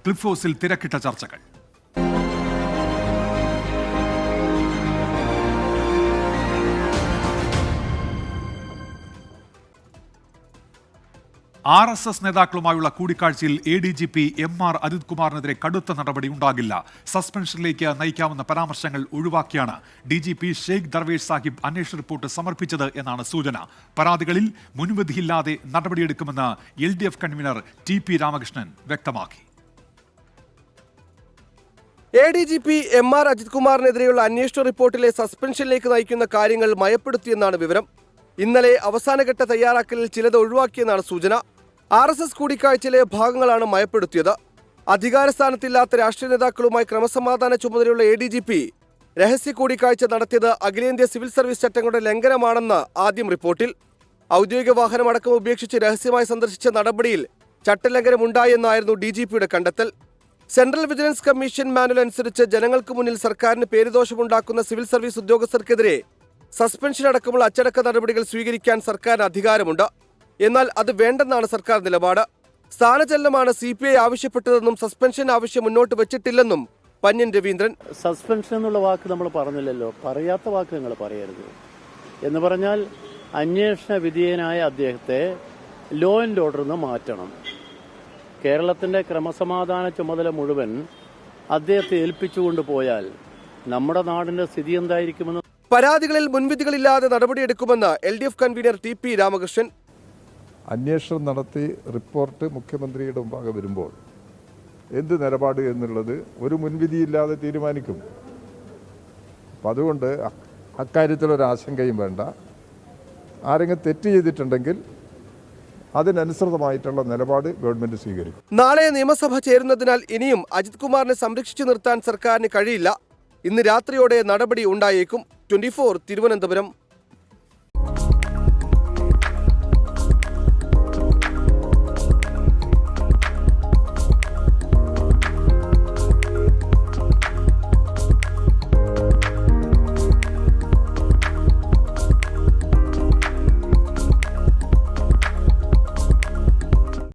Cliff ഹൗസിൽ തിരക്കിട്ട ചർച്ചകൾ. RSS നേതാക്കളുമായുള്ള കൂടിക്കാഴ്ചയിൽ ADGP MR അജിത് കുമാറിനെതിരെ കടുത്ത നടപടി ഉണ്ടാകില്ല. സസ്പെൻഷനിലേക്ക് നയിക്കാവുന്ന പരാമർശങ്ങൾ ഒഴിവാക്കിയാണ് DGP ഷെയ്ഖ് ദർവേഷ് സാഹിബ് അന്വേഷണ റിപ്പോർട്ട് സമർപ്പിച്ചത് എന്നാണ് സൂചന. പരാതികളിൽ മുൻവിധിയില്ലാതെ നടപടിയെടുക്കുമെന്ന് LDF കൺവീനർ TP രാമകൃഷ്ണൻ വ്യക്തമാക്കി. ADGP MR അജിത് കുമാറിനെതിരെയുള്ള അന്വേഷണ റിപ്പോർട്ടിലെ സസ്പെൻഷനിലേക്ക് നയിക്കുന്ന കാര്യങ്ങൾ മയപ്പെടുത്തിയെന്നാണ് വിവരം. ഇന്നലെ അവസാനഘട്ട തയ്യാറാക്കലിൽ ചിലത് ഒഴിവാക്കിയെന്നാണ് സൂചന. RSS കൂടിക്കാഴ്ചയിലെ ഭാഗങ്ങളാണ് മയപ്പെടുത്തിയത്. അധികാരസ്ഥാനത്തില്ലാത്ത രാഷ്ട്രീയ നേതാക്കളുമായി ക്രമസമാധാന ചുമതലയുള്ള ADGP രഹസ്യ കൂടിക്കാഴ്ച നടത്തിയത് അഖിലേന്ത്യാ സിവിൽ സർവീസ് ചട്ടങ്ങളുടെ ലംഘനമാണെന്ന് ആദ്യം റിപ്പോർട്ടിൽ. ഔദ്യോഗിക വാഹനമടക്കം ഉപേക്ഷിച്ച് രഹസ്യമായി സന്ദർശിച്ച നടപടിയിൽ ചട്ടലംഘനമുണ്ടായെന്നായിരുന്നു DGPയുടെ കണ്ടെത്തൽ. സെൻട്രൽ വിജിലൻസ് കമ്മീഷൻ മാനുവൽ അനുസരിച്ച് ജനങ്ങൾക്ക് മുന്നിൽ സർക്കാരിന് പേരുദോഷമുണ്ടാക്കുന്ന സിവിൽ സർവീസ് ഉദ്യോഗസ്ഥർക്കെതിരെ സസ്പെൻഷൻ അടക്കമുള്ള അച്ചടക്ക നടപടികൾ സ്വീകരിക്കാൻ സർക്കാരിന് അധികാരമുണ്ട്. എന്നാൽ അത് വേണ്ടെന്നാണ് സർക്കാർ നിലപാട്. സ്ഥാനചലനമാണ് CPI ആവശ്യപ്പെട്ടതെന്നും സസ്പെൻഷൻ ആവശ്യം മുന്നോട്ട് വെച്ചിട്ടില്ലെന്നും പന്ന്യൻ രവീന്ദ്രൻ. സസ്പെൻഷൻ എന്നുള്ള വാക്ക് നമ്മൾ പറഞ്ഞില്ലല്ലോ, പറയാത്ത വാക്ക് നിങ്ങൾ പറയരുത് എന്ന് പറഞ്ഞാൽ അന്വേഷണ വിധേയനായ അദ്ദേഹത്തെ ലോ ആൻഡ് ഓർഡറിൽ നിന്ന് മാറ്റണം. കേരളത്തിന്റെ ക്രമസമാധാന ചുമതല മുഴുവൻ അദ്ദേഹത്തെ ഏൽപ്പിച്ചുകൊണ്ട് പോയാൽ നമ്മുടെ നാടിന്റെ സ്ഥിതി എന്തായിരിക്കുമെന്ന്. പരാതികളിൽ മുൻവിധികളില്ലാതെ നടപടിയെടുക്കുമെന്ന് LDF കൺവീനർ TP രാമകൃഷ്ണൻ. അന്വേഷണം നടത്തി റിപ്പോർട്ട് മുഖ്യമന്ത്രിയുടെ മുമ്പാകെ വരുമ്പോൾ എന്ത് നിലപാട് എന്നുള്ളത് ഒരു മുൻവിധിയില്ലാതെ തീരുമാനിക്കും. അപ്പം അതുകൊണ്ട് അക്കാര്യത്തിലൊരാശങ്കയും വേണ്ട. ആരെങ്കിലും തെറ്റ് ചെയ്തിട്ടുണ്ടെങ്കിൽ അതിനനുസൃതമായിട്ടുള്ള നിലപാട് ഗവൺമെന്റ് സ്വീകരിക്കും. നാളെ നിയമസഭ ചേരുന്നതിനാൽ ഇനിയും അജിത് കുമാറിനെ സംരക്ഷിച്ചു നിർത്താൻ സർക്കാരിന് കഴിയില്ല. ഇന്ന് രാത്രിയോടെ നടപടി ഉണ്ടായേക്കും. 24 തിരുവനന്തപുരം.